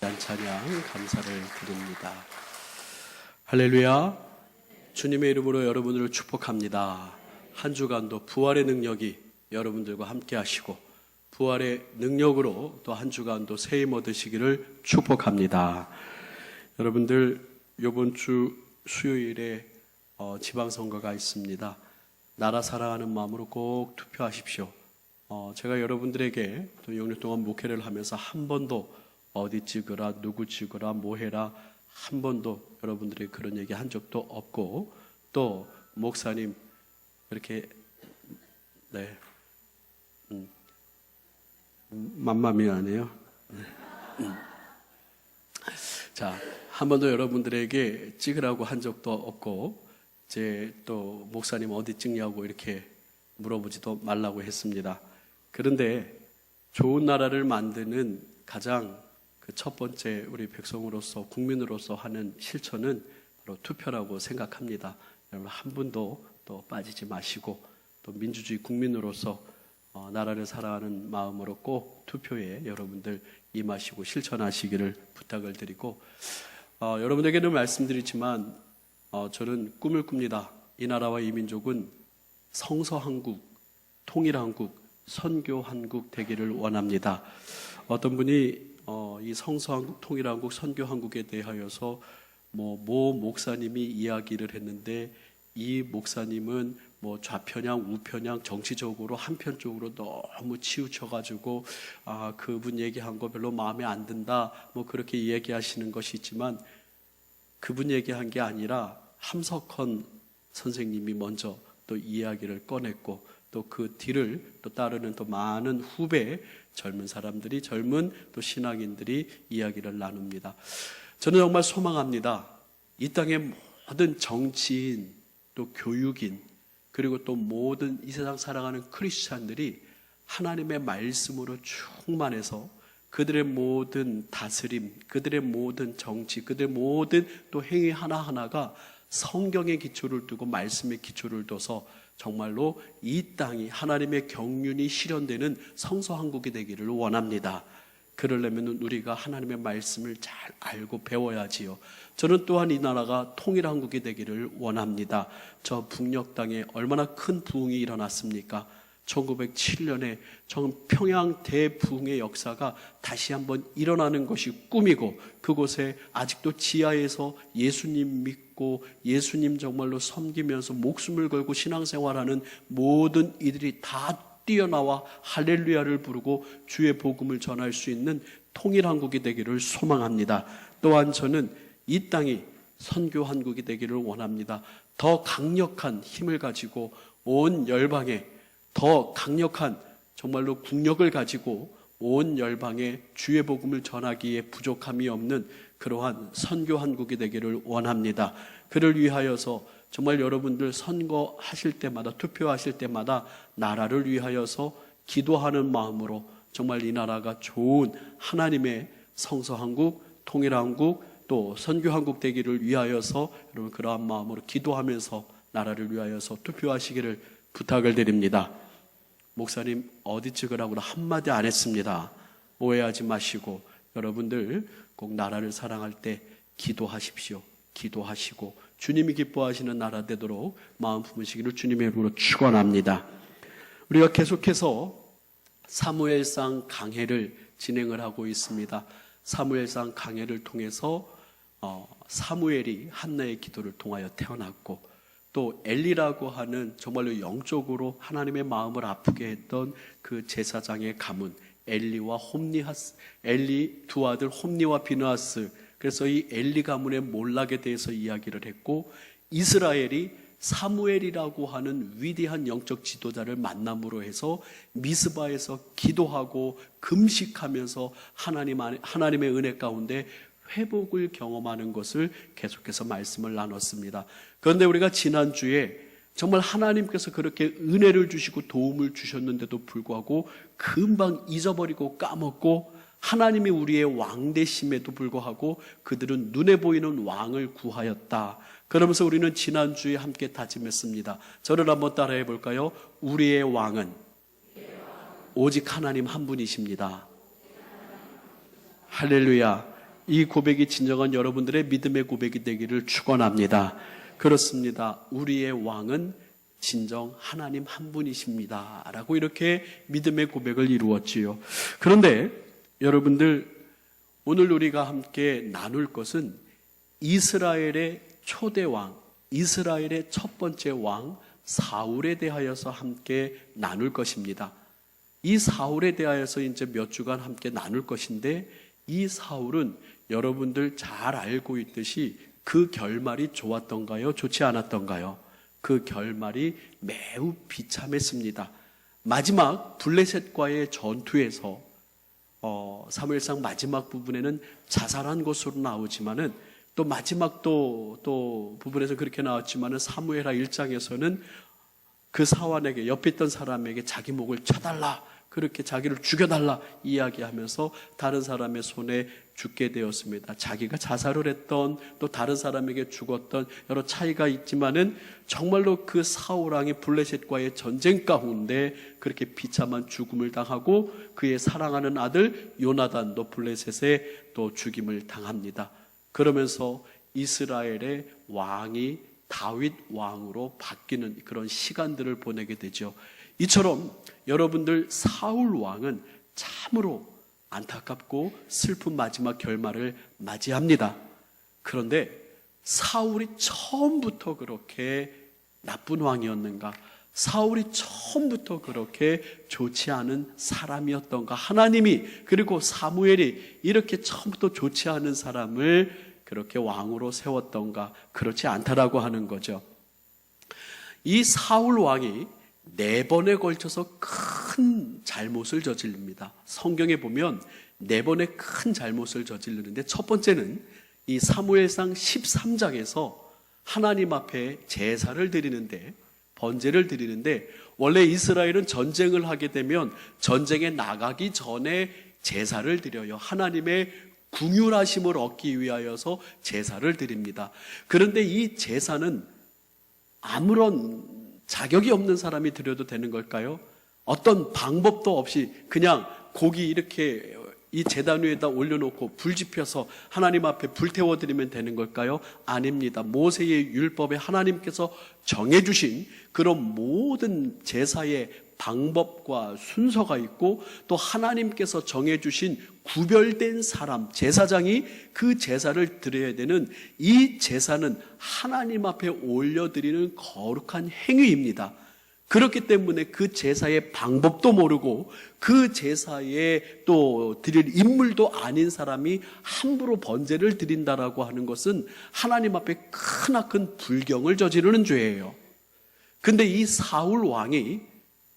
찬양 감사를 드립니다. 할렐루야. 주님의 이름으로 여러분들을 축복합니다. 한 주간도 부활의 능력이 여러분들과 함께 하시고 부활의 능력으로 또 한 주간도 새 힘 얻으시기를 축복합니다. 여러분들 이번 주 수요일에 지방선거가 있습니다. 나라 사랑하는 마음으로 꼭 투표하십시오. 제가 여러분들에게 또 6년 동안 목회를 하면서 한 번도 어디 찍으라, 누구 찍으라, 뭐 해라 한 번도 여러분들이 그런 얘기 한 적도 없고, 또 목사님 이렇게 맘마미아네요. 자, 한 번도 여러분들에게 찍으라고 한 적도 없고, 이제 또 목사님 어디 찍냐고 이렇게 물어보지도 말라고 했습니다. 그런데 좋은 나라를 만드는 가장 그 첫 번째 우리 백성으로서 국민으로서 하는 실천은 바로 투표라고 생각합니다. 여러분 한 분도 또 빠지지 마시고 또 민주주의 국민으로서 나라를 사랑하는 마음으로 꼭 투표에 여러분들 임하시고 실천하시기를 부탁을 드리고, 여러분에게는 말씀드리지만 저는 꿈을 꿉니다. 이 나라와 이 민족은 성서한국, 통일한국, 선교한국 되기를 원합니다. 어떤 분이 이 성서한국, 통일한국, 선교한국에 대하여서 모 목사님이 이야기를 했는데, 이 목사님은 뭐 좌편향, 우편향, 정치적으로 한편쪽으로 너무 치우쳐가지고 그분 얘기한 거 별로 마음에 안 든다, 뭐 그렇게 얘기하시는 것이 있지만, 그분 얘기한 게 아니라 함석헌 선생님이 먼저 또 이야기를 꺼냈고, 또 그 뒤를 또 따르는 또 많은 후배 젊은 사람들이, 젊은 또 신앙인들이 이야기를 나눕니다. 저는 정말 소망합니다. 이 땅의 모든 정치인, 또 교육인, 그리고 또 모든 이 세상 살아가는 크리스찬들이 하나님의 말씀으로 충만해서 그들의 모든 다스림, 그들의 모든 정치, 그들의 모든 또 행위 하나하나가 성경의 기초를 두고 말씀의 기초를 둬서 정말로 이 땅이 하나님의 경륜이 실현되는 성서한국이 되기를 원합니다. 그러려면 우리가 하나님의 말씀을 잘 알고 배워야지요. 저는 또한 이 나라가 통일한국이 되기를 원합니다. 저 북녘 땅에 얼마나 큰 부흥이 일어났습니까? 1907년에 평양 대부흥의 역사가 다시 한번 일어나는 것이 꿈이고, 그곳에 아직도 지하에서 예수님 믿고 예수님 정말로 섬기면서 목숨을 걸고 신앙생활하는 모든 이들이 다 뛰어나와 할렐루야를 부르고 주의 복음을 전할 수 있는 통일한국이 되기를 소망합니다. 또한 저는 이 땅이 선교한국이 되기를 원합니다. 더 강력한 힘을 가지고 온 열방에, 더 강력한 정말로 국력을 가지고 온 열방에 주의 복음을 전하기에 부족함이 없는 그러한 선교한국이 되기를 원합니다. 그를 위하여서 정말 여러분들 선거하실 때마다, 투표하실 때마다 나라를 위하여서 기도하는 마음으로 정말 이 나라가 좋은 하나님의 성서한국, 통일한국, 또 선교한국 되기를 위하여서 여러분 그러한 마음으로 기도하면서 나라를 위하여서 투표하시기를 부탁을 드립니다. 목사님 어디 찍으라고 한마디 안 했습니다. 오해하지 마시고 여러분들 꼭 나라를 사랑할 때 기도하십시오. 기도하시고 주님이 기뻐하시는 나라 되도록 마음 품으시기를 주님의 이름으로 축원합니다. 우리가 계속해서 사무엘상 강해를 진행을 하고 있습니다. 사무엘상 강해를 통해서 사무엘이 한나의 기도를 통하여 태어났고, 또 엘리라고 하는 정말로 영적으로 하나님의 마음을 아프게 했던 그 제사장의 가문 엘리와 홈니하스, 엘리 두 아들 홈니와 비느하스, 그래서 이 엘리 가문의 몰락에 대해서 이야기를 했고, 이스라엘이 사무엘이라고 하는 위대한 영적 지도자를 만남으로 해서 미스바에서 기도하고 금식하면서 하나님의 은혜 가운데 회복을 경험하는 것을 계속해서 말씀을 나눴습니다. 그런데 우리가 지난주에 정말 하나님께서 그렇게 은혜를 주시고 도움을 주셨는데도 불구하고 금방 잊어버리고 까먹고, 하나님이 우리의 왕 되심에도 불구하고 그들은 눈에 보이는 왕을 구하였다. 그러면서 우리는 지난주에 함께 다짐했습니다. 저를 한번 따라해 볼까요? 우리의 왕은 오직 하나님 한 분이십니다. 할렐루야. 이 고백이 진정한 여러분들의 믿음의 고백이 되기를 축원합니다. 그렇습니다. 우리의 왕은 진정 하나님 한 분이십니다. 라고 이렇게 믿음의 고백을 이루었지요. 그런데 여러분들, 오늘 우리가 함께 나눌 것은 이스라엘의 초대 왕, 이스라엘의 첫 번째 왕 사울에 대하여서 함께 나눌 것입니다. 이 사울에 대하여서 이제 몇 주간 함께 나눌 것인데, 이 사울은 여러분들 잘 알고 있듯이 그 결말이 좋았던가요? 좋지 않았던가요? 그 결말이 매우 비참했습니다. 마지막 블레셋과의 전투에서 사무엘상 마지막 부분에는 자살한 것으로 나오지만은, 또 마지막 또 부분에서 그렇게 나왔지만은 사무엘하 1장에서는 그 사환에게, 옆에 있던 사람에게 자기 목을 쳐달라, 그렇게 자기를 죽여달라 이야기하면서 다른 사람의 손에 죽게 되었습니다. 자기가 자살을 했던, 또 다른 사람에게 죽었던 여러 차이가 있지만은 정말로 그 사울왕이 블레셋과의 전쟁 가운데 그렇게 비참한 죽음을 당하고, 그의 사랑하는 아들 요나단도 블레셋에 또 죽임을 당합니다. 그러면서 이스라엘의 왕이 다윗 왕으로 바뀌는 그런 시간들을 보내게 되죠. 이처럼 여러분들, 사울 왕은 참으로 안타깝고 슬픈 마지막 결말을 맞이합니다. 그런데 사울이 처음부터 그렇게 나쁜 왕이었는가? 사울이 처음부터 그렇게 좋지 않은 사람이었던가? 하나님이, 그리고 사무엘이 이렇게 처음부터 좋지 않은 사람을 그렇게 왕으로 세웠던가? 그렇지 않다라고 하는 거죠. 이 사울 왕이 4번에 걸쳐서 큰 잘못을 저지릅니다. 성경에 보면 4번의 큰 잘못을 저지르는데, 첫 번째는 이 사무엘상 13장에서 하나님 앞에 제사를 드리는데, 번제를 드리는데, 원래 이스라엘은 전쟁을 하게 되면 전쟁에 나가기 전에 제사를 드려요. 하나님의 궁휼하심을 얻기 위하여서 제사를 드립니다. 그런데 이 제사는 아무런 자격이 없는 사람이 드려도 되는 걸까요? 어떤 방법도 없이 그냥 고기 이렇게 이 제단 위에다 올려놓고 불 지펴서 하나님 앞에 불태워 드리면 되는 걸까요? 아닙니다. 모세의 율법에 하나님께서 정해주신 그런 모든 제사의 방법과 순서가 있고, 또 하나님께서 정해주신 구별된 사람, 제사장이 그 제사를 드려야 되는, 이 제사는 하나님 앞에 올려드리는 거룩한 행위입니다. 그렇기 때문에 그 제사의 방법도 모르고 그 제사에 또 드릴 인물도 아닌 사람이 함부로 번제를 드린다라고 하는 것은 하나님 앞에 크나큰 불경을 저지르는 죄예요. 근데 이 사울 왕이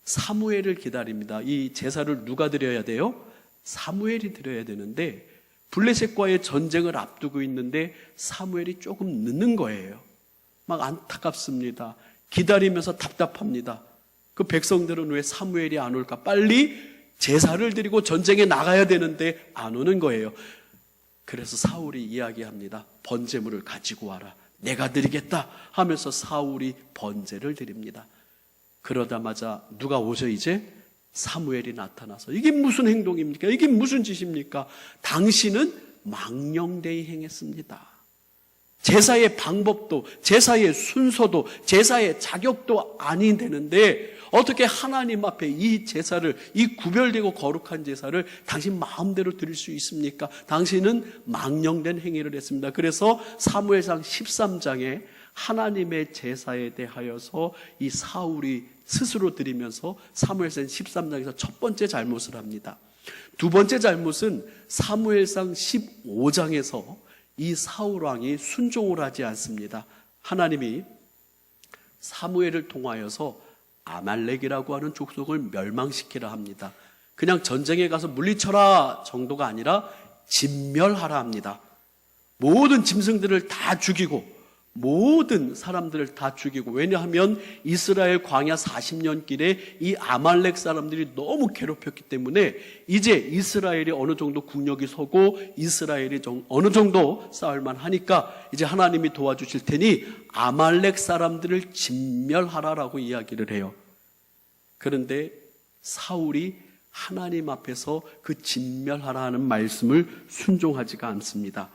사무엘을 기다립니다. 이 제사를 누가 드려야 돼요? 사무엘이 드려야 되는데, 블레셋과의 전쟁을 앞두고 있는데 사무엘이 조금 늦는 거예요. 막 안타깝습니다. 기다리면서 답답합니다. 그 백성들은 왜 사무엘이 안 올까? 빨리 제사를 드리고 전쟁에 나가야 되는데 안 오는 거예요. 그래서 사울이 이야기합니다. 번제물을 가지고 와라. 내가 드리겠다 하면서 사울이 번제를 드립니다. 그러자마자 누가 오죠? 이제 사무엘이 나타나서, 이게 무슨 행동입니까? 이게 무슨 짓입니까? 당신은 망령되이 행했습니다. 제사의 방법도, 제사의 순서도, 제사의 자격도 아닌 되는데 어떻게 하나님 앞에 이 제사를, 이 구별되고 거룩한 제사를 당신 마음대로 드릴 수 있습니까? 당신은 망령된 행위를 했습니다. 그래서 사무엘상 13장에 하나님의 제사에 대하여서 이 사울이 스스로 드리면서 사무엘상 13장에서 첫 번째 잘못을 합니다. 두 번째 잘못은 사무엘상 15장에서 이 사울왕이 순종을 하지 않습니다. 하나님이 사무엘을 통하여서 아말렉이라고 하는 족속을 멸망시키라 합니다. 그냥 전쟁에 가서 물리쳐라 정도가 아니라 진멸하라 합니다. 모든 짐승들을 다 죽이고 모든 사람들을 다 죽이고, 왜냐하면 이스라엘 광야 40년 길에 이 아말렉 사람들이 너무 괴롭혔기 때문에 이제 이스라엘이 어느 정도 국력이 서고 이스라엘이 어느 정도 싸울만 하니까 이제 하나님이 도와주실 테니 아말렉 사람들을 진멸하라라고 이야기를 해요. 그런데 사울이 하나님 앞에서 그 진멸하라는 말씀을 순종하지가 않습니다.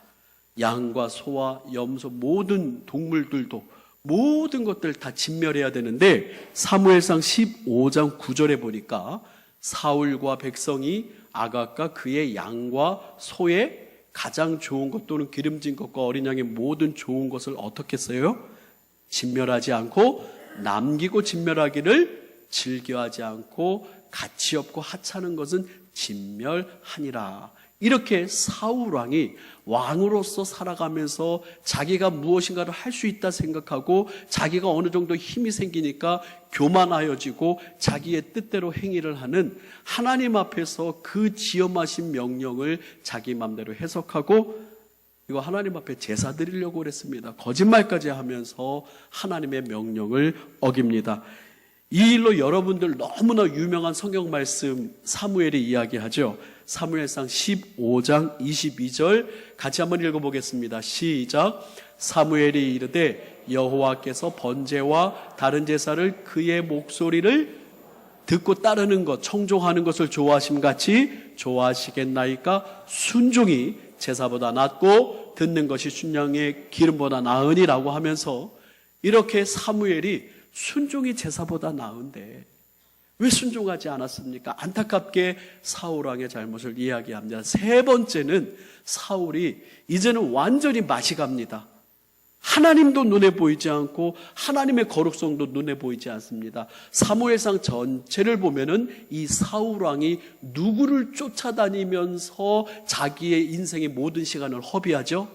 양과 소와 염소 모든 동물들도 모든 것들 다 진멸해야 되는데 사무엘상 15장 9절에 보니까 사울과 백성이 아각과 그의 양과 소의 가장 좋은 것 또는 기름진 것과 어린 양의 모든 좋은 것을 어떻게 써요? 진멸하지 않고 남기고 진멸하기를 즐겨하지 않고 가치 없고 하찮은 것은 진멸하니라. 이렇게 사울 왕이 왕으로서 살아가면서 자기가 무엇인가를 할 수 있다 생각하고 자기가 어느 정도 힘이 생기니까 교만하여지고 자기의 뜻대로 행위를 하는 하나님 앞에서 그 지엄하신 명령을 자기 맘대로 해석하고 이거 하나님 앞에 제사 드리려고 그랬습니다. 거짓말까지 하면서 하나님의 명령을 어깁니다. 이 일로 여러분들 너무나 유명한 성경 말씀 사무엘이 이야기하죠. 사무엘상 15장 22절 같이 한번 읽어보겠습니다. 시작. 사무엘이 이르되 여호와께서 번제와 다른 제사를 그의 목소리를 듣고 따르는 것, 청종하는 것을 좋아하심같이 좋아하시겠나이까? 순종이 제사보다 낫고 듣는 것이 순양의 기름보다 나으니라고 하면서 이렇게 사무엘이 순종이 제사보다 나은데 왜 순종하지 않았습니까? 안타깝게 사울 왕의 잘못을 이야기합니다. 세 번째는 사울이 이제는 완전히 맛이 갑니다. 하나님도 눈에 보이지 않고 하나님의 거룩성도 눈에 보이지 않습니다. 사무엘상 전체를 보면은 이 사울 왕이 누구를 쫓아다니면서 자기의 인생의 모든 시간을 허비하죠?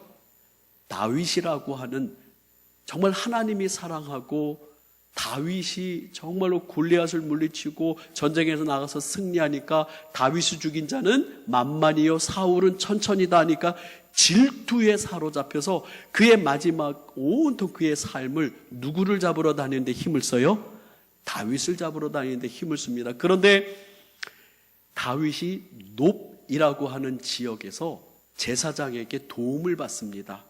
다윗이라고 하는 정말 하나님이 사랑하고 다윗이 정말로 골리앗을 물리치고 전쟁에서 나가서 승리하니까 다윗이 죽인 자는 만만이요 사울은 천천히다 하니까 질투에 사로잡혀서 그의 마지막 온통 그의 삶을 누구를 잡으러 다니는데 힘을 써요? 다윗을 잡으러 다니는데 힘을 씁니다. 그런데 다윗이 놉이라고 하는 지역에서 제사장에게 도움을 받습니다.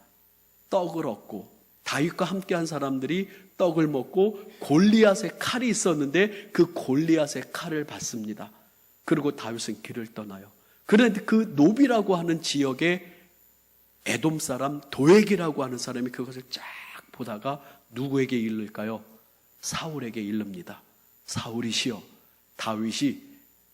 떡을 얻고 다윗과 함께한 사람들이 떡을 먹고 골리앗의 칼이 있었는데 그 골리앗의 칼을 받습니다. 그리고 다윗은 길을 떠나요. 그런데 그 놉이라고 하는 지역에 에돔 사람 도액이라고 하는 사람이 그것을 쫙 보다가 누구에게 이를까요? 사울에게 이릅니다. 사울이시여, 다윗이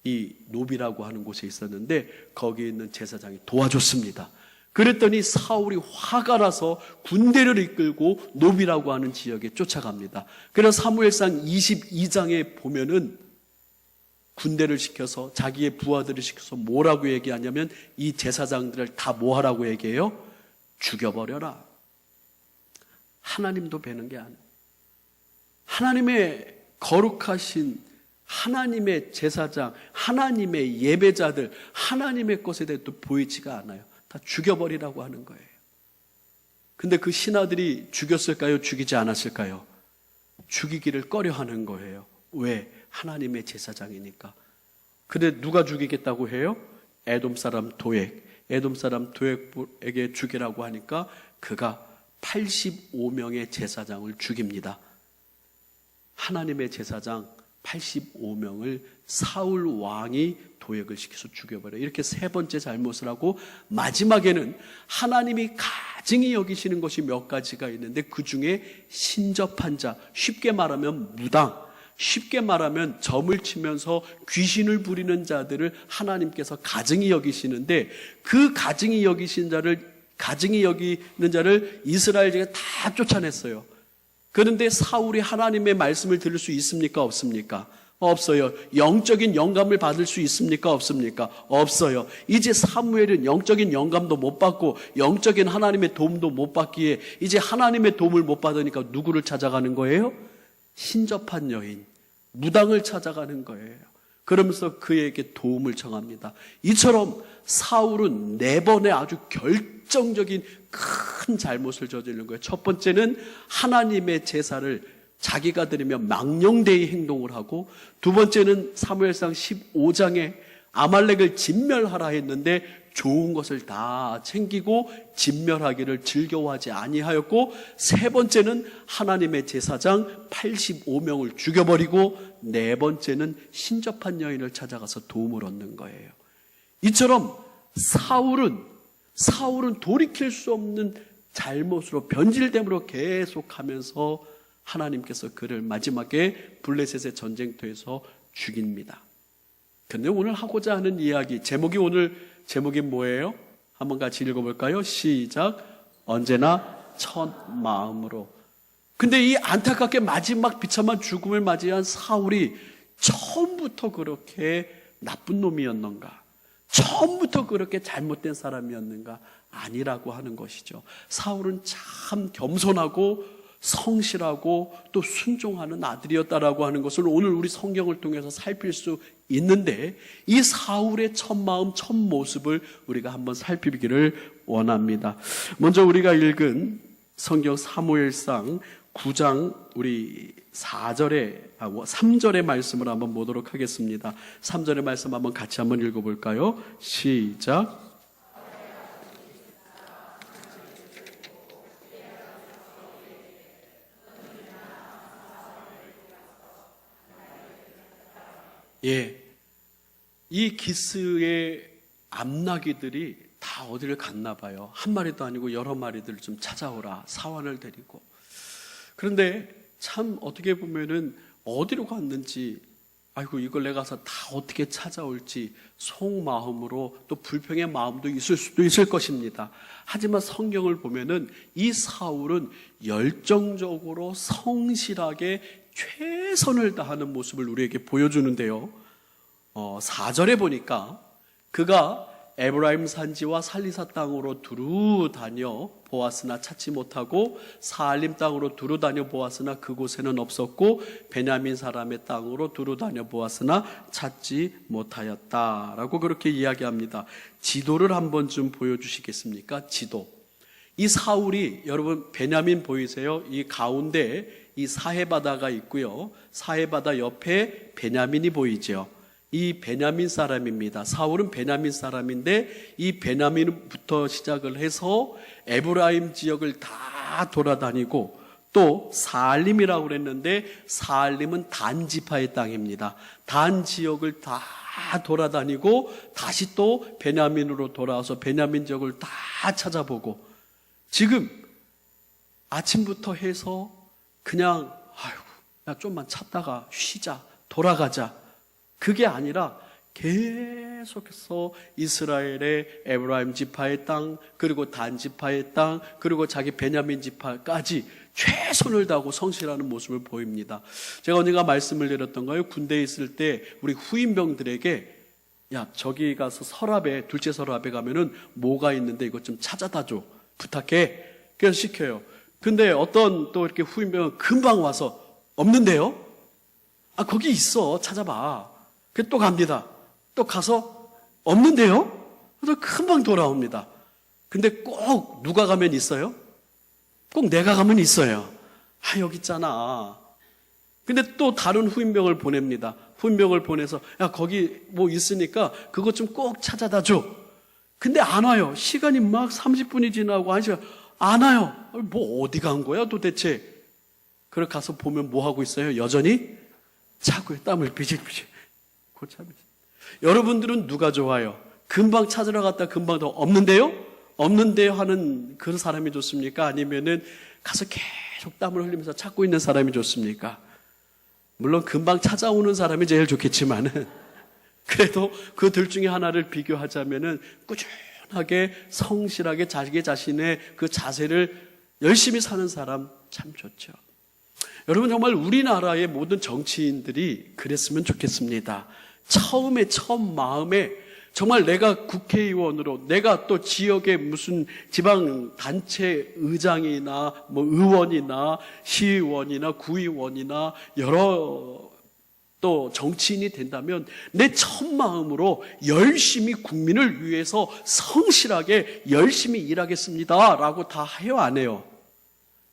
이 놉이라고 하는 곳에 있었는데 거기에 있는 제사장이 도와줬습니다. 그랬더니 사울이 화가 나서 군대를 이끌고 놉이라고 하는 지역에 쫓아갑니다. 그래서 사무엘상 22장에 보면은 군대를 시켜서 자기의 부하들을 시켜서 뭐라고 얘기하냐면 이 제사장들을 다 뭐하라고 얘기해요? 죽여버려라. 하나님도 뵈는 게 아니에요. 하나님의 거룩하신 하나님의 제사장, 하나님의 예배자들, 하나님의 것에 대해 또 보이지가 않아요. 다 죽여버리라고 하는 거예요. 근데 그 신하들이 죽였을까요? 죽이지 않았을까요? 죽이기를 꺼려하는 거예요. 왜? 하나님의 제사장이니까. 근데 누가 죽이겠다고 해요? 에돔 사람 도액. 에돔 사람 도액에게 죽이라고 하니까 그가 85명의 제사장을 죽입니다. 하나님의 제사장 85명을 사울 왕이 도액을 시켜서 죽여버려요. 이렇게 세 번째 잘못을 하고 마지막에는 하나님이 가증히 여기시는 것이 몇 가지가 있는데 그 중에 신접한 자, 쉽게 말하면 무당, 쉽게 말하면 점을 치면서 귀신을 부리는 자들을 하나님께서 가증히 여기시는데 그 가증히 여기시는 자를 이스라엘 중에 다 쫓아냈어요. 그런데 사울이 하나님의 말씀을 들을 수 있습니까? 없습니까? 없어요. 영적인 영감을 받을 수 있습니까? 없습니까? 없어요. 이제 사무엘은 영적인 영감도 못 받고 영적인 하나님의 도움도 못 받기에 이제 하나님의 도움을 못 받으니까 누구를 찾아가는 거예요? 신접한 여인, 무당을 찾아가는 거예요. 그러면서 그에게 도움을 청합니다. 이처럼 사울은 4번의 아주 결정적인 큰 잘못을 저지른 거예요. 첫 번째는 하나님의 제사를 자기가 드리며 망령되이 행동을 하고, 두 번째는 사무엘상 15장에 아말렉을 진멸하라 했는데 좋은 것을 다 챙기고 진멸하기를 즐거워하지 아니하였고, 세 번째는 하나님의 제사장 85명을 죽여버리고, 네 번째는 신접한 여인을 찾아가서 도움을 얻는 거예요. 이처럼 사울은 돌이킬 수 없는 잘못으로, 변질됨으로 계속하면서 하나님께서 그를 마지막에 블레셋의 전쟁터에서 죽입니다. 그런데 오늘 하고자 하는 이야기, 제목이 뭐예요? 한번 같이 읽어볼까요? 시작. 언제나 첫 마음으로. 근데 이 안타깝게 마지막 비참한 죽음을 맞이한 사울이 처음부터 그렇게 나쁜 놈이었는가? 처음부터 그렇게 잘못된 사람이었는가? 아니라고 하는 것이죠. 사울은 참 겸손하고 성실하고 또 순종하는 아들이었다라고 하는 것을 오늘 우리 성경을 통해서 살필 수 있는데, 이 사울의 첫 마음, 첫 모습을 우리가 한번 살피기를 원합니다. 먼저 우리가 읽은 성경 사무엘상 9장 우리 3절의 말씀을 한번 보도록 하겠습니다. 3절의 말씀 한번 같이 한번 읽어볼까요? 시작. 이 기스의 암나귀들이 다 어디를 갔나 봐요. 한 마리도 아니고 여러 마리들을 좀 찾아오라, 사환을 데리고. 그런데 참 어떻게 보면은 어디로 갔는지, 아이고 이걸 내가 가서 다 어떻게 찾아올지 속마음으로, 또 불평의 마음도 있을 수도 있을 것입니다. 하지만 성경을 보면은 이 사울은 열정적으로 성실하게 최선을 다하는 모습을 우리에게 보여주는데요. 4절에 보니까 그가 에브라임 산지와 살리사 땅으로 두루 다녀 보았으나 찾지 못하고, 사알림 땅으로 두루 다녀 보았으나 그곳에는 없었고, 베냐민 사람의 땅으로 두루 다녀 보았으나 찾지 못하였다라고 그렇게 이야기합니다. 지도를 한번 좀 보여주시겠습니까? 지도. 이 사울이, 여러분 베냐민 보이세요? 이 가운데 이 사해바다가 있고요, 사해바다 옆에 베냐민이 보이죠. 이 베냐민 사람입니다. 사울은 베냐민 사람인데, 이 베냐민부터 시작을 해서 에브라임 지역을 다 돌아다니고, 또 사알림이라고 그랬는데 사알림은 단 지파의 땅입니다. 단 지역을 다 돌아다니고 다시 또 베냐민으로 돌아와서 베냐민 지역을 다 찾아보고, 지금 아침부터 해서 그냥 야 좀만 찾다가 쉬자, 돌아가자, 그게 아니라 계속해서 이스라엘의 에브라임 지파의 땅, 그리고 단 지파의 땅, 그리고 자기 베냐민 지파까지 최선을 다하고 성실하는 모습을 보입니다. 제가 언젠가 말씀을 드렸던가요? 군대에 있을 때 우리 후임병들에게, 야 저기 가서 서랍에, 둘째 서랍에 가면은 뭐가 있는데 이것 좀 찾아다 줘, 부탁해. 그래서 시켜요. 근데 어떤 또 이렇게 후임병은 금방 와서 없는데요? 거기 있어, 찾아봐. 그래서 또 갑니다. 또 가서 없는데요? 그래서 금방 돌아옵니다. 근데 꼭 누가 가면 있어요? 꼭 내가 가면 있어요. 여기 있잖아. 근데 또 다른 후임병을 보냅니다. 후임병을 보내서 야 거기 뭐 있으니까 그것 좀 꼭 찾아다 줘. 근데 안 와요. 시간이 막 30분이 지나고 1시간 안 와요. 뭐 어디 간 거야 도대체? 그래 가서 보면 뭐 하고 있어요? 여전히 자고요. 땀을 비질비질. 여러분들은 누가 좋아요? 금방 찾으러 갔다 금방 더 없는데요 하는 그런 사람이 좋습니까? 아니면은 가서 계속 땀을 흘리면서 찾고 있는 사람이 좋습니까? 물론 금방 찾아오는 사람이 제일 좋겠지만은, 그래도 그 둘 중에 하나를 비교하자면은 꾸준하게 성실하게 자기 자신의 그 자세를 열심히 사는 사람 참 좋죠. 여러분 정말 우리나라의 모든 정치인들이 그랬으면 좋겠습니다. 처음 마음에 정말 내가 국회의원으로, 내가 또 지역의 무슨 지방단체 의장이나 뭐 의원이나 시의원이나 구의원이나 여러 또 정치인이 된다면 내 첫 마음으로 열심히 국민을 위해서 성실하게 열심히 일하겠습니다 라고 다 해요, 안 해요?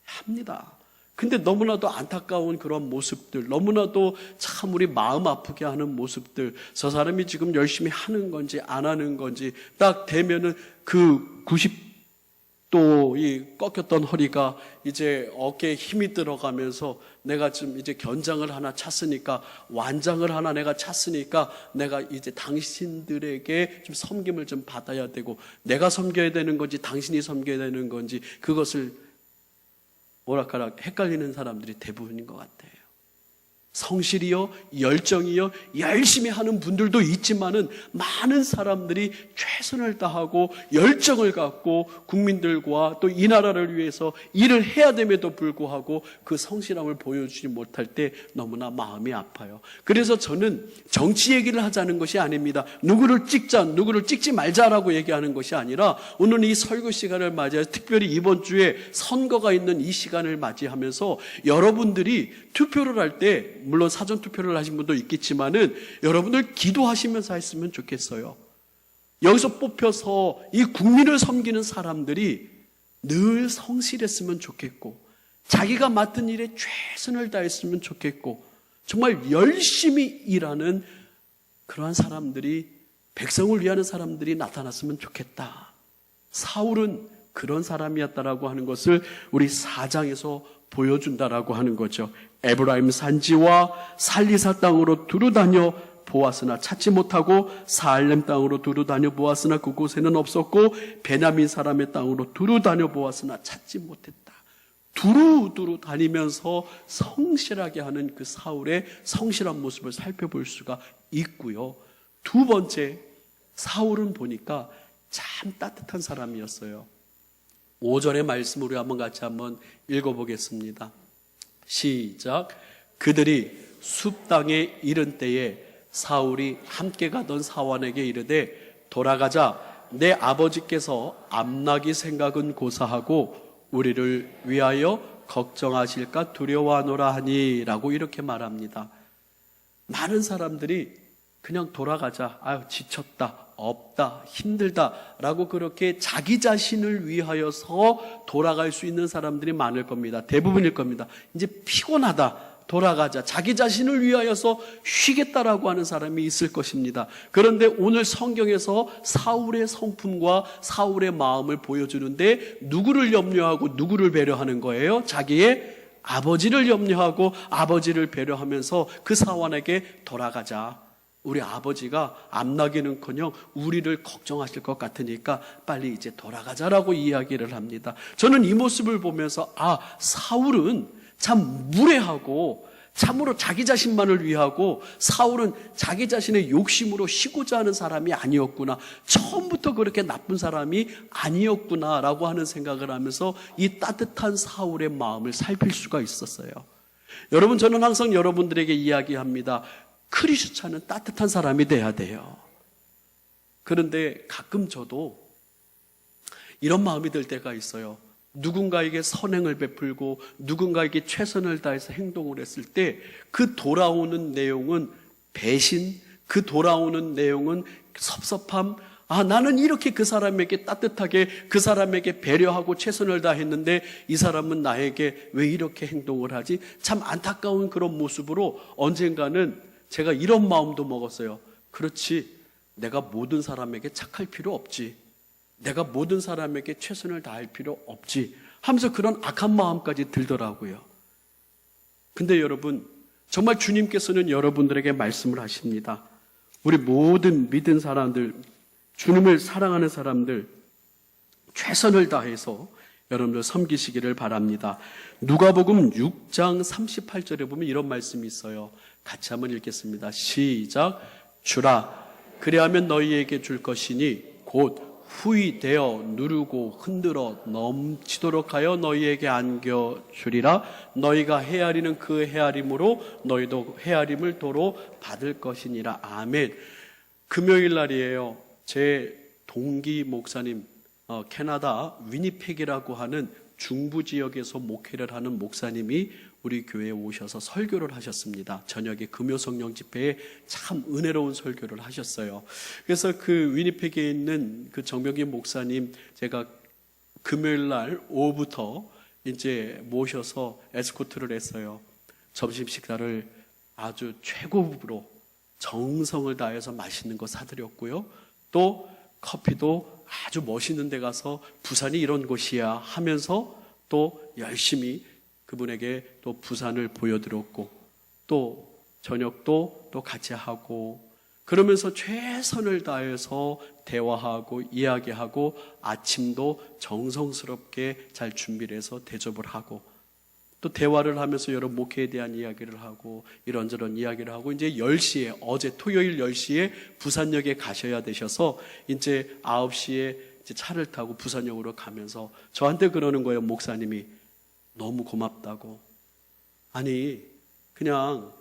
합니다. 근데 너무나도 안타까운 그런 모습들, 너무나도 참 우리 마음 아프게 하는 모습들, 저 사람이 지금 열심히 하는 건지 안 하는 건지 딱 되면은 그 90도 이 꺾였던 허리가 이제 어깨에 힘이 들어가면서 내가 지금 이제 견장을 하나 찼으니까, 완장을 하나 내가 찼으니까 내가 이제 당신들에게 좀 섬김을 좀 받아야 되고, 내가 섬겨야 되는 건지 당신이 섬겨야 되는 건지 그것을 뭐랄까라 헷갈리는 사람들이 대부분인 것 같아요. 성실이요, 열정이요, 열심히 하는 분들도 있지만은 많은 사람들이 최선을 다하고 열정을 갖고 국민들과 또 이 나라를 위해서 일을 해야 됨에도 불구하고 그 성실함을 보여주지 못할 때 너무나 마음이 아파요. 그래서 저는 정치 얘기를 하자는 것이 아닙니다. 누구를 찍자, 누구를 찍지 말자라고 얘기하는 것이 아니라, 오늘 이 설교 시간을 맞이해서 특별히 이번 주에 선거가 있는 이 시간을 맞이하면서 여러분들이 투표를 할 때, 물론 사전 투표를 하신 분도 있겠지만은 여러분들 기도하시면서 했으면 좋겠어요. 여기서 뽑혀서 이 국민을 섬기는 사람들이 늘 성실했으면 좋겠고, 자기가 맡은 일에 최선을 다했으면 좋겠고, 정말 열심히 일하는 그러한 사람들이, 백성을 위하는 사람들이 나타났으면 좋겠다. 사울은 그런 사람이었다라고 하는 것을 우리 4장에서 보여준다라고 하는 거죠. 에브라임 산지와 살리사 땅으로 두루다녀 보았으나 찾지 못하고, 사알렘 땅으로 두루다녀 보았으나 그곳에는 없었고, 베냐민 사람의 땅으로 두루다녀 보았으나 찾지 못했다. 두루두루 다니면서 성실하게 하는 그 사울의 성실한 모습을 살펴볼 수가 있고요. 두 번째, 사울은 보니까 참 따뜻한 사람이었어요. 5절의 말씀 우리 같이 한번 읽어보겠습니다. 시작. 그들이 숲 땅에 이른 때에 사울이 함께 가던 사환에게 이르되, 돌아가자. 내 아버지께서 암나기 생각은 고사하고 우리를 위하여 걱정하실까 두려워하노라 하니, 라고 이렇게 말합니다. 많은 사람들이 그냥 돌아가자, 아유 지쳤다, 없다, 힘들다 라고 그렇게 자기 자신을 위하여서 돌아갈 수 있는 사람들이 많을 겁니다. 대부분일 겁니다. 이제 피곤하다, 돌아가자, 자기 자신을 위하여서 쉬겠다라고 하는 사람이 있을 것입니다. 그런데 오늘 성경에서 사울의 성품과 사울의 마음을 보여주는데, 누구를 염려하고 누구를 배려하는 거예요? 자기의 아버지를 염려하고 아버지를 배려하면서 그 사환에게 돌아가자. 우리 아버지가 암나기는커녕 우리를 걱정하실 것 같으니까 빨리 이제 돌아가자라고 이야기를 합니다. 저는 이 모습을 보면서 사울은 참 무례하고 참으로 자기 자신만을 위하고, 사울은 자기 자신의 욕심으로 쉬고자 하는 사람이 아니었구나, 처음부터 그렇게 나쁜 사람이 아니었구나라고 하는 생각을 하면서 이 따뜻한 사울의 마음을 살필 수가 있었어요. 여러분, 저는 항상 여러분들에게 이야기합니다. 크리스찬은 따뜻한 사람이 돼야 돼요. 그런데 가끔 저도 이런 마음이 들 때가 있어요. 누군가에게 선행을 베풀고 누군가에게 최선을 다해서 행동을 했을 때 그 돌아오는 내용은 배신, 그 돌아오는 내용은 섭섭함. 나는 이렇게 그 사람에게 따뜻하게, 그 사람에게 배려하고 최선을 다했는데 이 사람은 나에게 왜 이렇게 행동을 하지? 참 안타까운 그런 모습으로 언젠가는 제가 이런 마음도 먹었어요. 그렇지, 내가 모든 사람에게 착할 필요 없지, 내가 모든 사람에게 최선을 다할 필요 없지 하면서 그런 악한 마음까지 들더라고요. 근데 여러분, 정말 주님께서는 여러분들에게 말씀을 하십니다. 우리 모든 믿은 사람들, 주님을 사랑하는 사람들, 최선을 다해서 여러분들 섬기시기를 바랍니다. 누가복음 6장 38절에 보면 이런 말씀이 있어요. 같이 한번 읽겠습니다. 시작. 주라, 그리하면 너희에게 줄 것이니 곧 후이되어 누르고 흔들어 넘치도록 하여 너희에게 안겨주리라. 너희가 헤아리는 그 헤아림으로 너희도 헤아림을 도로 받을 것이니라. 아멘. 금요일 날이에요. 제 동기 목사님, 캐나다 위니펙이라고 하는 중부 지역에서 목회를 하는 목사님이 우리 교회에 오셔서 설교를 하셨습니다. 저녁에 금요성령 집회에 참 은혜로운 설교를 하셨어요. 그래서 그 위니펙에 있는 그 정병기 목사님, 제가 금요일 날 오후부터 이제 모셔서 에스코트를 했어요. 점심 식사를 아주 최고급으로 정성을 다해서 맛있는 거 사드렸고요. 또 커피도 아주 멋있는 데 가서 부산이 이런 곳이야 하면서 또 열심히 그분에게 또 부산을 보여드렸고, 또 저녁도 또 같이 하고, 그러면서 최선을 다해서 대화하고 이야기하고 아침도 정성스럽게 잘 준비를 해서 대접을 하고, 또 대화를 하면서 여러 목회에 대한 이야기를 하고 이런저런 이야기를 하고, 이제 10시에, 어제 토요일 10시에 부산역에 가셔야 되셔서 이제 9시에 이제 차를 타고 부산역으로 가면서 저한테 그러는 거예요. 목사님이 너무 고맙다고. 아니 그냥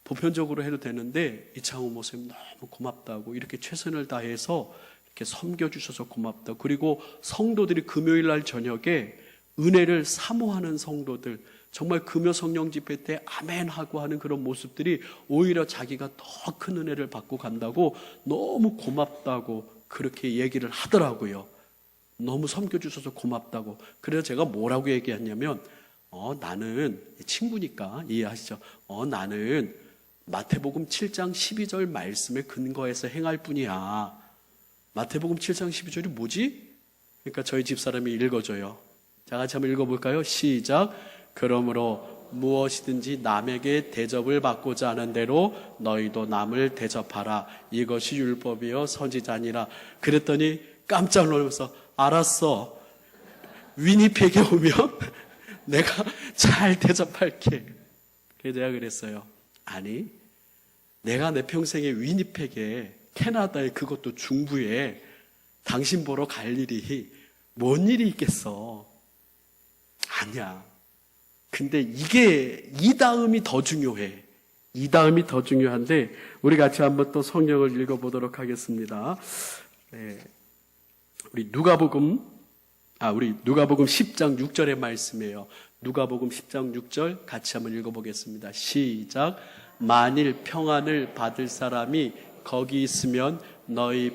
보편적으로 해도 되는데 이창호 목사님 너무 고맙다고, 이렇게 최선을 다해서 이렇게 섬겨주셔서 고맙다. 그리고 성도들이 금요일 날 저녁에 은혜를 사모하는 성도들, 정말 금요 성령 집회 때 아멘 하고 하는 그런 모습들이 오히려 자기가 더 큰 은혜를 받고 간다고 너무 고맙다고 그렇게 얘기를 하더라고요. 너무 섬겨주셔서 고맙다고. 그래서 제가 뭐라고 얘기했냐면 나는 친구니까 이해하시죠? 나는 마태복음 7장 12절 말씀에 근거해서 행할 뿐이야. 마태복음 7장 12절이 뭐지? 그러니까 저희 집사람이 읽어줘요. 자, 같이 한번 읽어볼까요? 시작. 그러므로 무엇이든지 남에게 대접을 받고자 하는 대로 너희도 남을 대접하라. 이것이 율법이요 선지자니라. 그랬더니 깜짝 놀라면서 알았어. 위니펙에 오면 내가 잘 대접할게. 그래서 제가 그랬어요. 아니, 내가 내 평생에 위니펙에, 캐나다에, 그것도 중부에 당신 보러 갈 일이 뭔 일이 있겠어. 아니야. 근데 이 다음이 더 중요해. 이 다음이 더 중요한데 우리 같이 한번 또 성경을 읽어보도록 하겠습니다. 네. 우리 누가복음 10장 6절의 말씀이에요. 누가복음 10장 6절 같이 한번 읽어보겠습니다. 시작. 만일 평안을 받을 사람이 거기 있으면 너희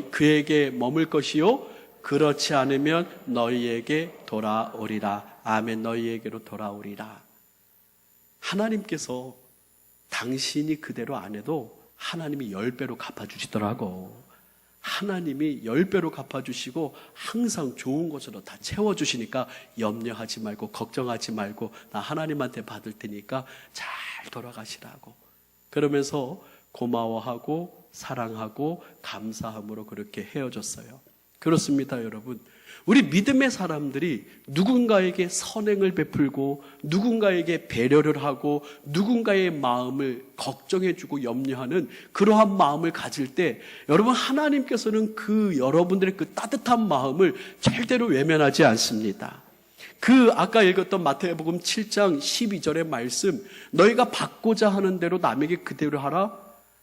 그에게 머물 것이요 그렇지 않으면 너희에게 돌아오리라. 아멘. 너희에게로 돌아오리라. 하나님께서 당신이 그대로 안 해도 하나님이 10배로 갚아주시더라고. 하나님이 10배로 갚아주시고 항상 좋은 것으로 다 채워주시니까 염려하지 말고 걱정하지 말고 나 하나님한테 받을 테니까 잘 돌아가시라고. 그러면서 고마워하고 사랑하고 감사함으로 그렇게 헤어졌어요. 그렇습니다, 여러분. 우리 믿음의 사람들이 누군가에게 선행을 베풀고 누군가에게 배려를 하고 누군가의 마음을 걱정해주고 염려하는 그러한 마음을 가질 때 여러분, 하나님께서는 여러분들의 그 따뜻한 마음을 절대로 외면하지 않습니다. 아까 읽었던 마태복음 7장 12절의 말씀, 너희가 받고자 하는 대로 남에게 그대로 하라.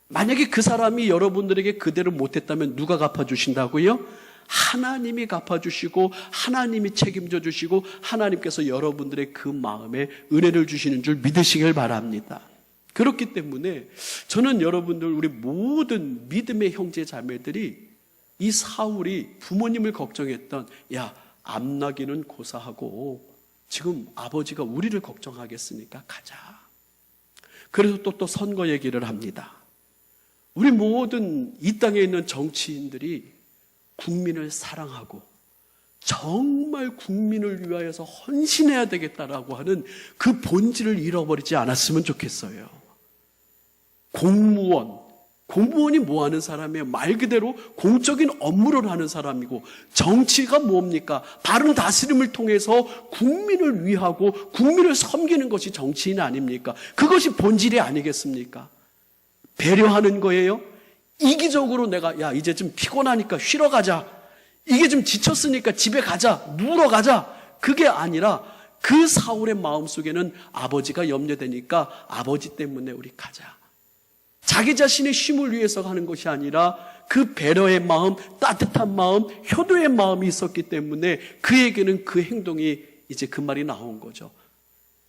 만약에 그 사람이 여러분들에게 그대로 못했다면 누가 갚아주신다고요? 하나님이 갚아주시고 하나님이 책임져 주시고 하나님께서 여러분들의 그 마음에 은혜를 주시는 줄 믿으시길 바랍니다. 그렇기 때문에 저는 여러분들, 우리 모든 믿음의 형제 자매들이 이 사울이 부모님을 걱정했던, 야, 암나기는 고사하고 지금 아버지가 우리를 걱정하겠으니까 가자. 그래서 또 선거 얘기를 합니다. 우리 모든 이 땅에 있는 정치인들이 국민을 사랑하고 정말 국민을 위하여서 헌신해야 되겠다라고 하는 그 본질을 잃어버리지 않았으면 좋겠어요. 공무원이 뭐 하는 사람이에요? 말 그대로 공적인 업무를 하는 사람이고, 정치가 뭡니까? 바른 다스림을 통해서 국민을 위하고 국민을 섬기는 것이 정치인 아닙니까? 그것이 본질이 아니겠습니까? 배려하는 거예요. 이기적으로 야, 이제 좀 피곤하니까 쉬러 가자. 이게 좀 지쳤으니까 집에 가자. 누우러 가자. 그게 아니라 그 사울의 마음속에는 아버지가 염려되니까 아버지 때문에 우리 가자. 자기 자신의 쉼을 위해서 가는 것이 아니라 그 배려의 마음, 따뜻한 마음, 효도의 마음이 있었기 때문에 그에게는 그 행동이, 이제 그 말이 나온 거죠.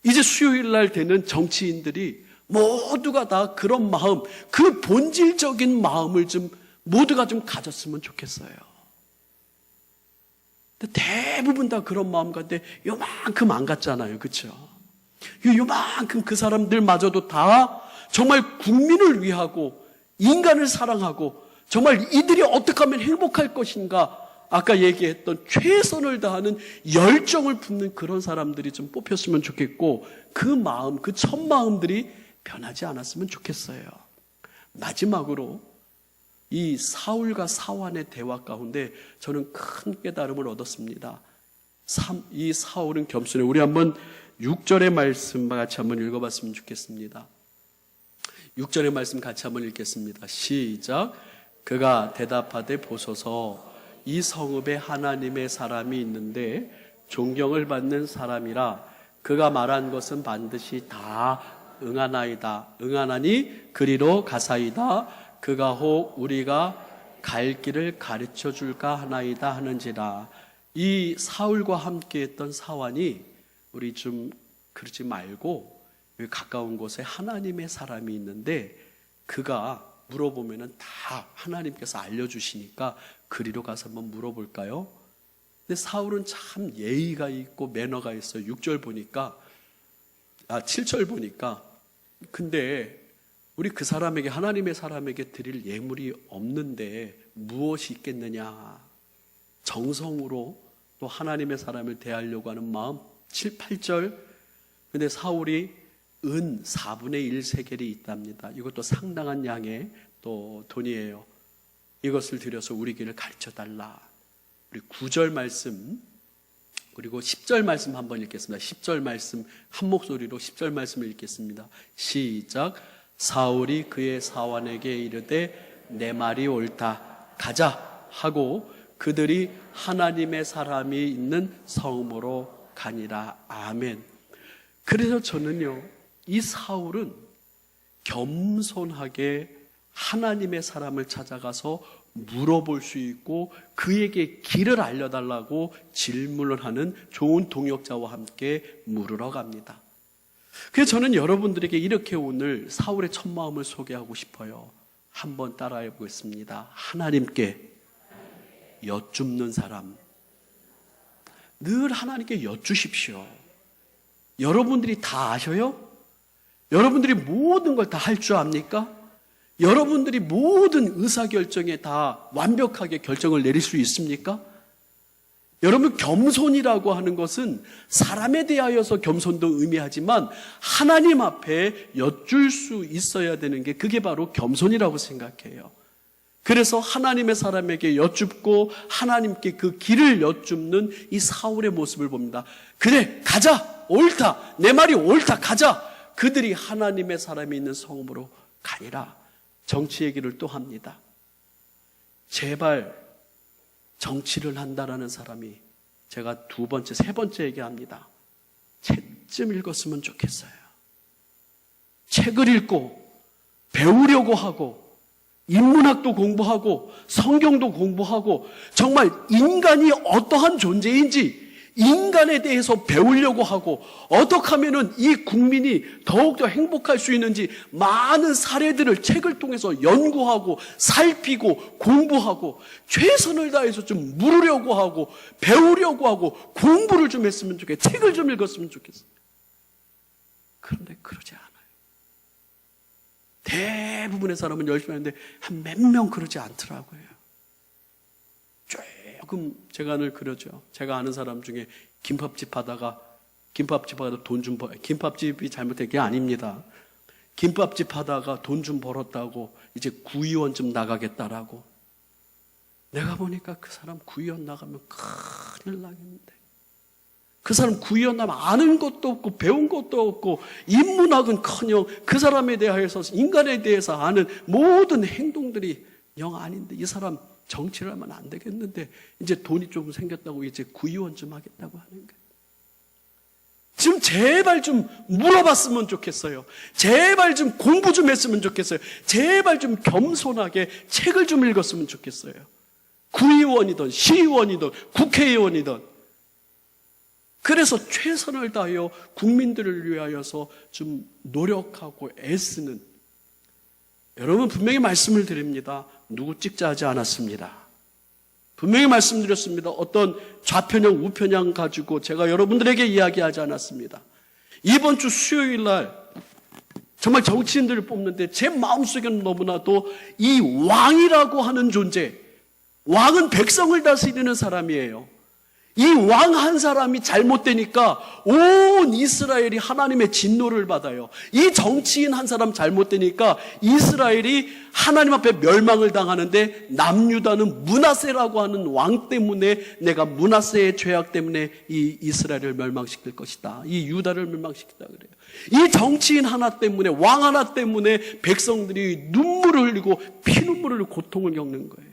이제 수요일 날 되는 정치인들이 모두가 다 그런 마음, 그 본질적인 마음을 모두가 좀 가졌으면 좋겠어요. 근데 대부분 다 그런 마음 가운데 요만큼 안 갔잖아요. 그렇죠? 요만큼 그 사람들마저도 다 정말 국민을 위하고 인간을 사랑하고 정말 이들이 어떻게 하면 행복할 것인가, 아까 얘기했던 최선을 다하는 열정을 품는 그런 사람들이 좀 뽑혔으면 좋겠고, 그 마음, 그 첫 마음들이 변하지 않았으면 좋겠어요. 마지막으로 이 사울과 사환의 대화 가운데 저는 큰 깨달음을 얻었습니다. 이 사울은 겸손해. 우리 한번 6절의 말씀 같이 한번 읽어봤으면 좋겠습니다. 6절의 말씀 같이 한번 읽겠습니다. 시작. 그가 대답하되 보소서, 이 성읍에 하나님의 사람이 있는데 존경을 받는 사람이라. 그가 말한 것은 반드시 다 응하나이다. 응하나니 그리로 가사이다. 그가 혹 우리가 갈 길을 가르쳐 줄까 하나이다 하는지라. 이 사울과 함께 했던 사환이 우리 좀 그러지 말고 여기 가까운 곳에 하나님의 사람이 있는데, 그가 물어보면은 다 하나님께서 알려주시니까 그리로 가서 한번 물어볼까요? 근데 사울은 참 예의가 있고 매너가 있어요. 6절 보니까, 7절 보니까. 근데 우리 그 사람에게, 하나님의 사람에게 드릴 예물이 없는데 무엇이 있겠느냐. 정성으로 또 하나님의 사람을 대하려고 하는 마음. 7, 8절. 근데 사울이 은 4분의 1 세겔이 있답니다. 이것도 상당한 양의 또 돈이에요. 이것을 들여서 우리 길을 가르쳐 달라. 우리 9절 말씀 그리고 10절 말씀 한번 읽겠습니다. 10절 말씀 한 목소리로 10절 말씀을 읽겠습니다. 시작. 사울이 그의 사환에게 이르되 내 말이 옳다, 가자 하고 그들이 하나님의 사람이 있는 성읍으로 가니라. 아멘. 그래서 저는요, 이 사울은 겸손하게 하나님의 사람을 찾아가서 물어볼 수 있고 그에게 길을 알려달라고 질문을 하는 좋은 동역자와 함께 물으러 갑니다. 그래서 저는 여러분들에게 이렇게 오늘 사울의 첫 마음을 소개하고 싶어요. 한번 따라해 보겠습니다. 하나님께 여쭙는 사람. 늘 하나님께 여쭈십시오. 여러분들이 다 아셔요? 여러분들이 모든 걸 다 할 줄 압니까? 여러분들이 모든 의사결정에 다 완벽하게 결정을 내릴 수 있습니까? 여러분, 겸손이라고 하는 것은 사람에 대하여서 겸손도 의미하지만 하나님 앞에 여쭐 수 있어야 되는 게, 그게 바로 겸손이라고 생각해요. 그래서 하나님의 사람에게 여쭙고 하나님께 그 길을 여쭙는 이 사울의 모습을 봅니다. 그래, 가자, 옳다, 내 말이 옳다, 가자. 그들이 하나님의 사람이 있는 성읍으로 가니라. 정치 얘기를 또 합니다. 제발 정치를 한다라는 사람이, 제가 두 번째, 세 번째 얘기합니다. 책 좀 읽었으면 좋겠어요. 책을 읽고 배우려고 하고 인문학도 공부하고 성경도 공부하고 정말 인간이 어떠한 존재인지 인간에 대해서 배우려고 하고 어떻게 하면 이 국민이 더욱더 행복할 수 있는지 많은 사례들을 책을 통해서 연구하고 살피고 공부하고 최선을 다해서 좀 물으려고 하고 배우려고 하고 공부를 좀 했으면 좋겠어요. 책을 좀 읽었으면 좋겠어요. 그런데 그러지 않아요. 대부분의 사람은 열심히 하는데 한 몇 명 그러지 않더라고요. 조금 제가 늘 그러죠. 제가 아는 사람 중에 김밥집 하다가 돈 좀 벌, 김밥집이 잘못된 게 아닙니다. 김밥집 하다가 돈 좀 벌었다고 이제 구의원 좀 나가겠다라고. 내가 보니까 그 사람 구의원 나가면 큰일 나겠는데. 그 사람 구의원 나면 아는 것도 없고 배운 것도 없고 인문학은커녕 그 사람에 대해서, 인간에 대해서 아는 모든 행동들이 영 아닌데 이 사람 정치를 하면 안 되겠는데 이제 돈이 좀 생겼다고 이제 구의원 좀 하겠다고 하는 거예요. 지금 제발 좀 물어봤으면 좋겠어요. 제발 좀 공부 좀 했으면 좋겠어요. 제발 좀 겸손하게 책을 좀 읽었으면 좋겠어요. 구의원이든 시의원이든 국회의원이든. 그래서 최선을 다하여 국민들을 위하여서 좀 노력하고 애쓰는, 여러분 분명히 말씀을 드립니다. 누구 찍자 하지 않았습니다. 분명히 말씀드렸습니다. 어떤 좌편향, 우편향 가지고 제가 여러분들에게 이야기하지 않았습니다. 이번 주 수요일 날 정말 정치인들을 뽑는데 제 마음속에는 너무나도 이 왕이라고 하는 존재, 왕은 백성을 다스리는 사람이에요. 이 왕 한 사람이 잘못되니까 온 이스라엘이 하나님의 진노를 받아요. 이 정치인 한 사람 잘못되니까 이스라엘이 하나님 앞에 멸망을 당하는데 남유다는 므낫세라고 하는 왕 때문에 내가 므낫세의 죄악 때문에 이 이스라엘을 멸망시킬 것이다. 이 유다를 멸망시키다 그래요. 이 정치인 하나 때문에, 왕 하나 때문에 백성들이 눈물을 흘리고 피눈물을 흘리고 고통을 겪는 거예요.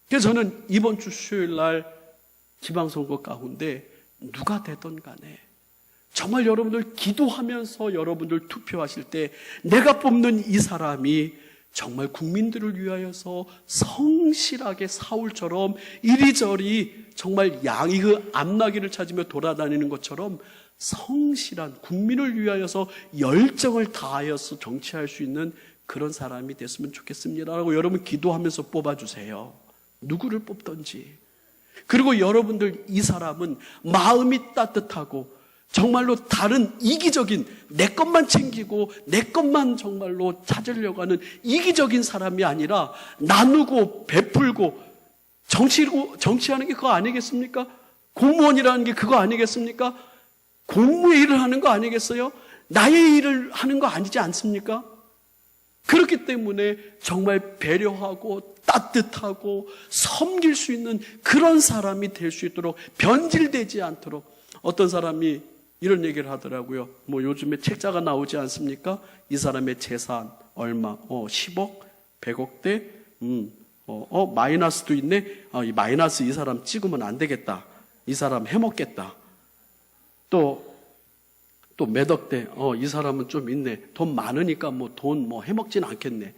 그래서 저는 이번 주 수요일 날 지방선거 가운데 누가 되든 간에 정말 여러분들 기도하면서 여러분들 투표하실 때 내가 뽑는 이 사람이 정말 국민들을 위하여서 성실하게 사울처럼 이리저리 정말 양이 그 암나귀를 찾으며 돌아다니는 것처럼 성실한 국민을 위하여서 열정을 다하여서 정치할 수 있는 그런 사람이 됐으면 좋겠습니다 라고 여러분 기도하면서 뽑아주세요. 누구를 뽑던지. 그리고 여러분들 이 사람은 마음이 따뜻하고 정말로 다른 이기적인 내 것만 챙기고 내 것만 정말로 찾으려고 하는 이기적인 사람이 아니라 나누고 베풀고 정치하는 게 그거 아니겠습니까? 공무원이라는 게 그거 아니겠습니까? 공무의 일을 하는 거 아니겠어요? 나의 일을 하는 거 아니지 않습니까? 그렇기 때문에 정말 배려하고 따뜻하고 섬길 수 있는 그런 사람이 될 수 있도록 변질되지 않도록 어떤 사람이 이런 얘기를 하더라고요. 뭐 요즘에 책자가 나오지 않습니까? 이 사람의 재산 얼마? 10억? 100억대? 마이너스도 있네? 이 마이너스 이 사람 찍으면 안 되겠다. 이 사람 해먹겠다. 또 몇 억대? 이 사람은 좀 있네. 돈 많으니까 돈 해먹진 않겠네.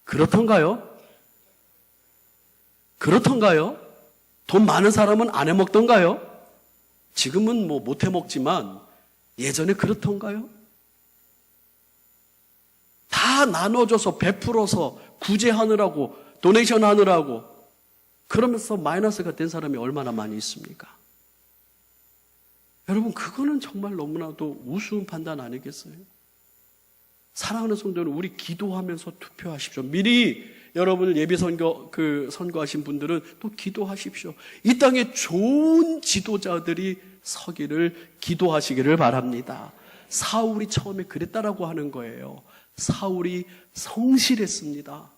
그렇던가요? 그렇던가요? 돈 많은 사람은 안 해먹던가요? 지금은 못 해먹지만 예전에 그렇던가요? 다 나눠줘서 베풀어서 구제하느라고 도네이션 하느라고 그러면서 마이너스가 된 사람이 얼마나 많이 있습니까? 여러분 그거는 정말 너무나도 우스운 판단 아니겠어요? 사랑하는 성도는 우리 기도하면서 투표하십시오. 미리 여러분을 예비 선거하신 분들은 또 기도하십시오. 이 땅에 좋은 지도자들이 서기를 기도하시기를 바랍니다. 사울이 처음에 그랬다라고 하는 거예요. 사울이 성실했습니다.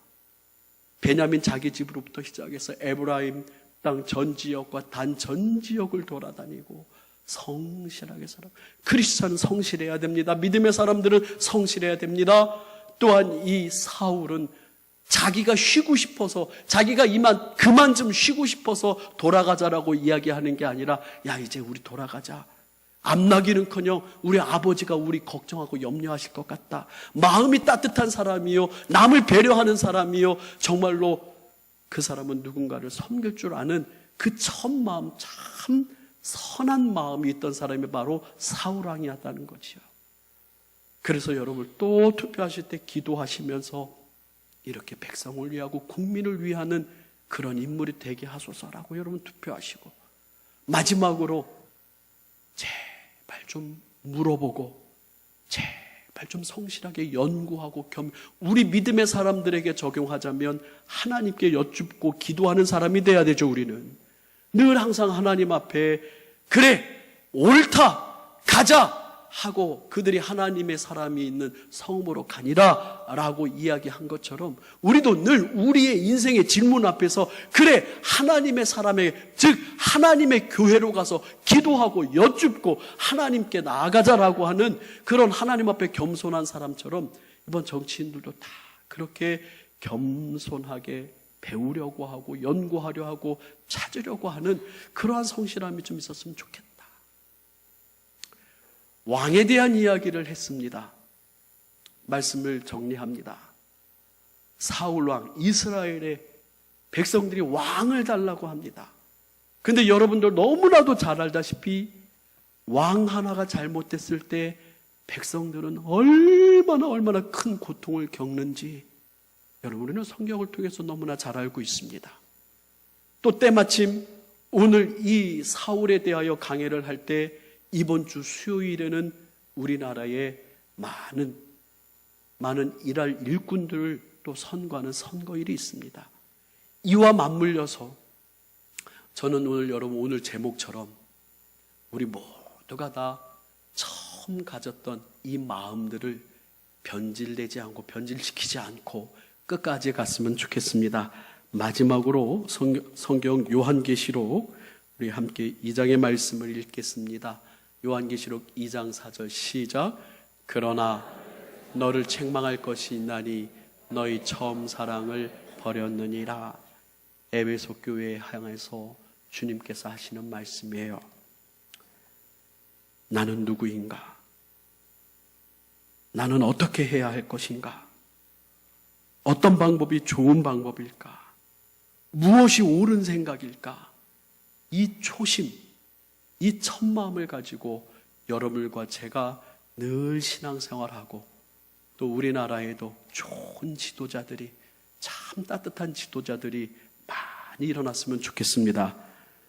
베냐민 자기 집으로부터 시작해서 에브라임 땅 전 지역과 단 전 지역을 돌아다니고 성실하게 살아. 크리스찬은 성실해야 됩니다. 믿음의 사람들은 성실해야 됩니다. 또한 이 사울은 자기가 쉬고 싶어서 자기가 그만 좀 쉬고 싶어서 돌아가자라고 이야기하는 게 아니라 야 이제 우리 돌아가자. 암나기는커녕 우리 아버지가 우리 걱정하고 염려하실 것 같다. 마음이 따뜻한 사람이요 남을 배려하는 사람이요 정말로 그 사람은 누군가를 섬길 줄 아는 그 첫 마음 참 선한 마음이 있던 사람이 바로 사울왕이었다는 거지요. 그래서 여러분 또 투표하실 때 기도하시면서 이렇게 백성을 위하고 국민을 위하는 그런 인물이 되게 하소서라고 여러분 투표하시고 마지막으로 제발 좀 물어보고 제발 좀 성실하게 연구하고 우리 믿음의 사람들에게 적용하자면 하나님께 여쭙고 기도하는 사람이 돼야 되죠. 우리는 늘 항상 하나님 앞에 그래 옳다 가자 하고 그들이 하나님의 사람이 있는 성읍으로 가니라 라고 이야기한 것처럼 우리도 늘 우리의 인생의 질문 앞에서 그래 하나님의 사람에게 즉 하나님의 교회로 가서 기도하고 여쭙고 하나님께 나아가자라고 하는 그런 하나님 앞에 겸손한 사람처럼 이번 정치인들도 다 그렇게 겸손하게 배우려고 하고 연구하려 하고 찾으려고 하는 그러한 성실함이 좀 있었으면 좋겠다. 왕에 대한 이야기를 했습니다. 말씀을 정리합니다. 사울왕, 이스라엘의 백성들이 왕을 달라고 합니다. 근데 여러분들 너무나도 잘 알다시피 왕 하나가 잘못됐을 때 백성들은 얼마나 큰 고통을 겪는지 여러분 우리는 성경을 통해서 너무나 잘 알고 있습니다. 또 때마침 오늘 이 사울에 대하여 강해를 할 때 이번 주 수요일에는 우리나라에 많은 일할 일꾼들을 또 선거하는 선거일이 있습니다. 이와 맞물려서 저는 오늘 제목처럼 우리 모두가 다 처음 가졌던 이 마음들을 변질되지 않고 변질시키지 않고 끝까지 갔으면 좋겠습니다. 마지막으로 성경 요한계시록 우리 함께 2장의 말씀을 읽겠습니다. 요한계시록 2장 4절 시작. 그러나 너를 책망할 것이 있나니 너희 처음 사랑을 버렸느니라. 에베소 교회에 향해서 주님께서 하시는 말씀이에요. 나는 누구인가? 나는 어떻게 해야 할 것인가? 어떤 방법이 좋은 방법일까? 무엇이 옳은 생각일까? 이 초심, 이 첫 마음을 가지고 여러분과 제가 늘 신앙생활하고 또 우리나라에도 좋은 지도자들이, 참 따뜻한 지도자들이 많이 일어났으면 좋겠습니다.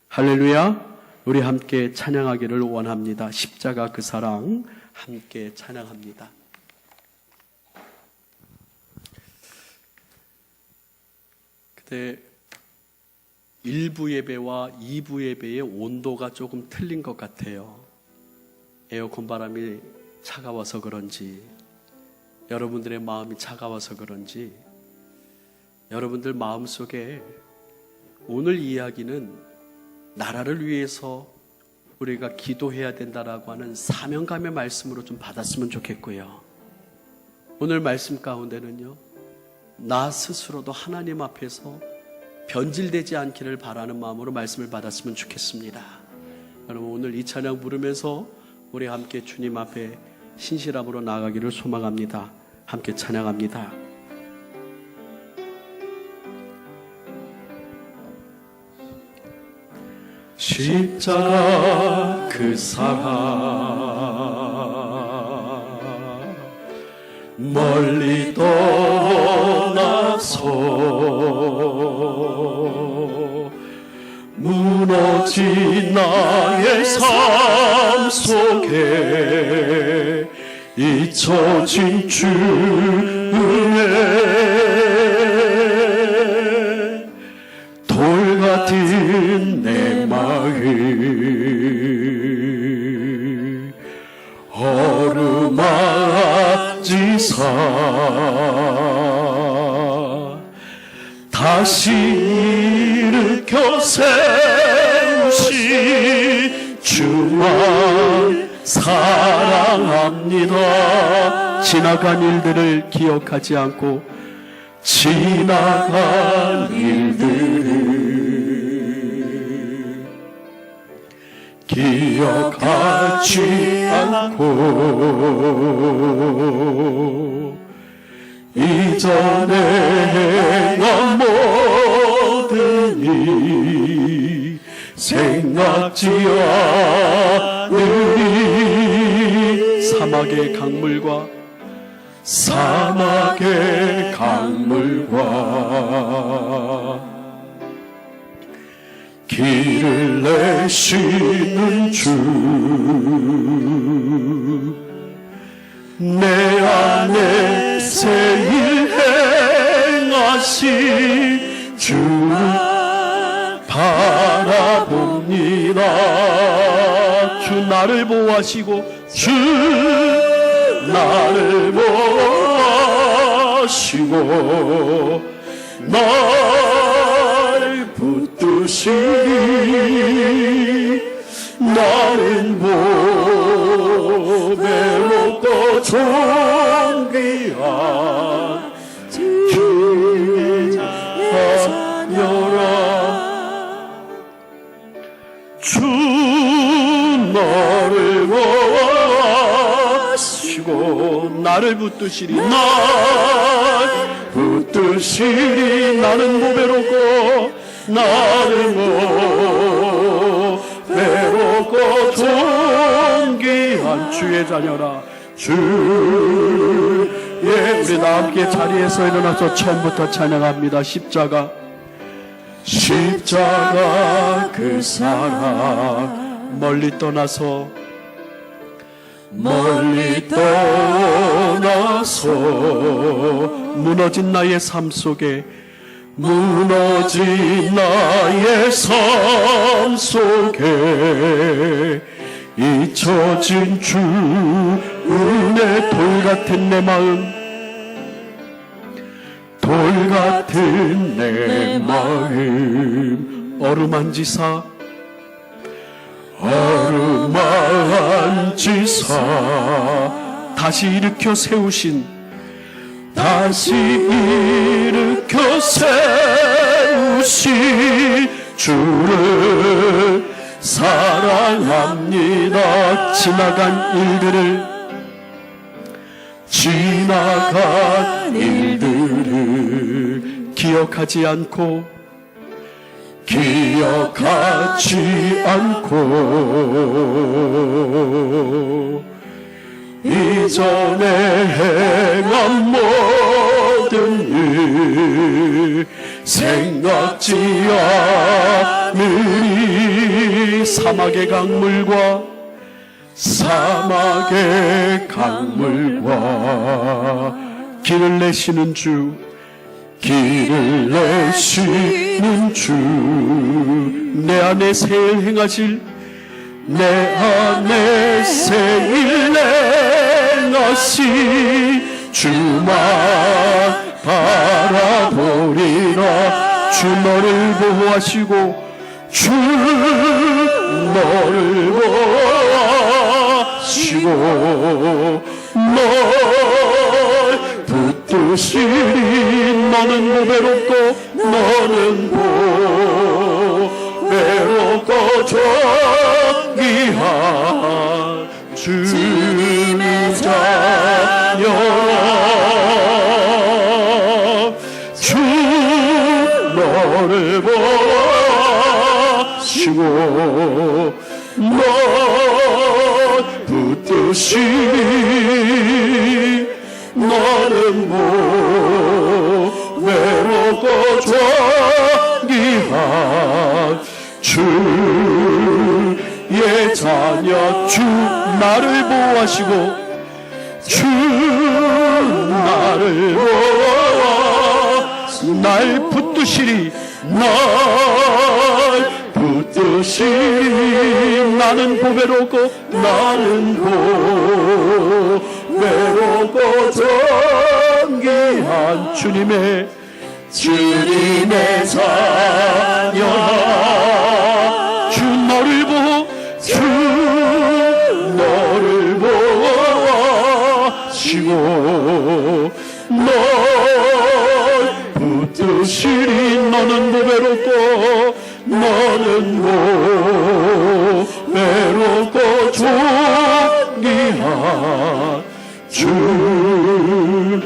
할렐루야. 우리 함께 찬양하기를 원합니다. 십자가 그 사랑 함께 찬양합니다. 그때 1부 예배와 2부 예배의 온도가 조금 틀린 것 같아요. 에어컨 바람이 차가워서 그런지, 여러분들의 마음이 차가워서 그런지, 여러분들 마음속에 오늘 이야기는 나라를 위해서 우리가 기도해야 된다라고 하는 사명감의 말씀으로 좀 받았으면 좋겠고요. 오늘 말씀 가운데는요, 나 스스로도 하나님 앞에서 변질되지 않기를 바라는 마음으로 말씀을 받았으면 좋겠습니다. 여러분, 오늘 이 찬양 부르면서 우리 함께 주님 앞에 신실함으로 나아가기를 소망합니다. 함께 찬양합니다. 십자가 그 사랑 멀리 떠나서 무너진 나의 삶 속에 잊혀진 주의 돌 같은 내 마음 어루만지사 다시 일으켜 세우신 주만 사랑합니다. 지나간 일들을 기억하지 않고 지나간 일들을 기억하지 않고 이전에 행한 모든 일 생각지 않으니 사막의 강물과 길을 내시는 주 내 안에 새일 행하신 주 바라봅니다. 주 나를 보호하시고 주 나를 보호하시고 날 붙드시니 나는 보배롭고 존귀한 주의 자녀라. 주 너를 보호하시고 나를 붙드시리 나는 보배롭고 나는 보배롭고 존귀한 주의 자녀라. 우리 다 함께 자리에서 일어나서 처음부터 찬양합니다. 십자가 십자가 그 사랑 멀리 떠나서 무너진 나의 삶 속에 무너진 나의 삶 속에 잊혀진 주 은혜 돌 같은 내 마음 돌 같은 내 마음 어루만지사 다시 일으켜 세우신 주를 사랑합니다. 지나간 일들을 기억하지 않고 이전에 행한 모든 일 생각지 않으리 사막의 강물과 길을 내시는 주 내 안에 새일 행하실 주만 바라보리라 주 너를 보호하시고 널 붙드시리 너는 보배롭고 존귀한 주님의 자녀라 주 너를 보시고 널 붙드시리 너는 외롭고 존귀한 주의 자녀 주 나를 보호하시고 날 붙드시리 나는 보배롭고 존귀한 주님의 자녀라 주 너를 보호하시고 널 붙드시리 너는 보배롭고 존귀한 주의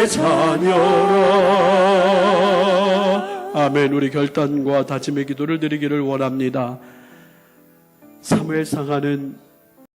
자녀라. 아멘. 우리 결단과 다짐의 기도를 드리기를 원합니다. 사무엘상하는